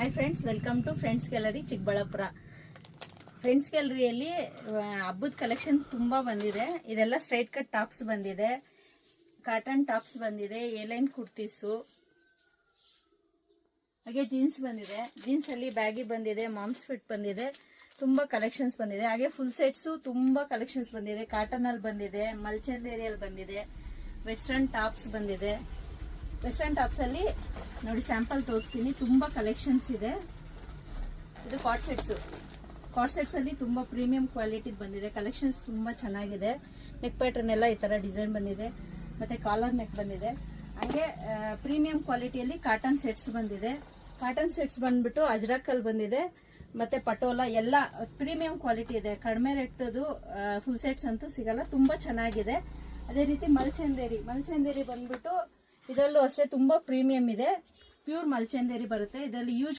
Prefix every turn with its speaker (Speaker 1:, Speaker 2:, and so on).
Speaker 1: Hi friends, welcome to friends gallery Chikkaballapur. Friends ಗ್ಯಾಲರಿಯಲ್ಲಿ ಹಬ್ಬದ collection ತುಂಬಾ ಬಂದಿದೆ. ಇದೆಲ್ಲ ಸ್ಟ್ರೈಟ್ ಕಟ್ ಟಾಪ್ಸ್ ಬಂದಿದೆ, ಕಾಟನ್ ಟಾಪ್ಸ್ ಬಂದಿದೆ, ಏಲೈನ್ ಕುರ್ತೀಸು, ಹಾಗೆ ಜೀನ್ಸ್ ಬಂದಿದೆ. ಜೀನ್ಸ್ ಅಲ್ಲಿ ಬ್ಯಾಗಿ ಬಂದಿದೆ, ಮಾಮ್ಸ್ ಫಿಟ್ ಬಂದಿದೆ, ತುಂಬಾ ಕಲೆಕ್ಷನ್ಸ್ ಬಂದಿದೆ. ಹಾಗೆ ಫುಲ್ ಸೆಟ್ಸ್ ತುಂಬಾ ಕಲೆಕ್ಷನ್ಸ್ ಬಂದಿದೆ. ಕಾಟನ್ ಅಲ್ಲಿ ಬಂದಿದೆ, ಮಲ್ಚಂದೇರಿಯಲ್ಲಿ ಬಂದಿದೆ, ವೆಸ್ಟರ್ನ್ ಟಾಪ್ಸ್ ಬಂದಿದೆ. ವೆಸ್ಟರ್ನ್ ಟಾಪ್ಸ್ ಅಲ್ಲಿ ನೋಡಿ ಸ್ಯಾಂಪಲ್ ತೋರಿಸ್ತೀನಿ, ತುಂಬಾ ಕಲೆಕ್ಷನ್ಸ್ ಇದೆ. ಇದು ಕಾರ್ಡ್ ಸೆಟ್ಸ್ ಅಲ್ಲಿ ತುಂಬಾ ಪ್ರೀಮಿಯಂ ಕ್ವಾಲಿಟಿ ಬಂದಿದೆ. ಕಲೆಕ್ಷನ್ಸ್ ತುಂಬಾ ಚೆನ್ನಾಗಿದೆ. ನೆಕ್ ಪ್ಯಾಟರ್ನ್ ಎಲ್ಲ ಈ ತರ ಡಿಸೈನ್ ಬಂದಿದೆ, ಮತ್ತೆ ಕಾಲರ್ ನೆಕ್ ಬಂದಿದೆ. ಹಂಗೆ ಪ್ರೀಮಿಯಂ ಕ್ವಾಲಿಟಿಯಲ್ಲಿ ಕಾಟನ್ ಸೆಟ್ಸ್ ಬಂದಿದೆ. ಕಾಟನ್ ಸೆಟ್ಸ್ ಬಂದ್ಬಿಟ್ಟು ಅಜ್ರಕ್ ಅಲ್ಲಿ ಬಂದಿದೆ, ಮತ್ತೆ ಪಟೋಲಾ ಎಲ್ಲ ಪ್ರೀಮಿಯಂ ಕ್ವಾಲಿಟಿ ಇದೆ. ಕಡಿಮೆ ರೇಟ್ದು ಫುಲ್ ಸೆಟ್ಸ್ ಅಂತೂ ಸಿಗಲ್ಲ, ತುಂಬಾ ಚೆನ್ನಾಗಿದೆ. ಅದೇ ರೀತಿ ಮಲ್ಚಂದೇರಿ ಬಂದ್ಬಿಟ್ಟು ಇದರಲ್ಲೂ ಅಷ್ಟೇ ತುಂಬಾ ಪ್ರೀಮಿಯಂ ಇದೆ. ಪ್ಯೂರ್ ಮಲ್ಚಂದೇರಿ ಬರುತ್ತೆ. ಇದರಲ್ಲಿ ಯೂಸ್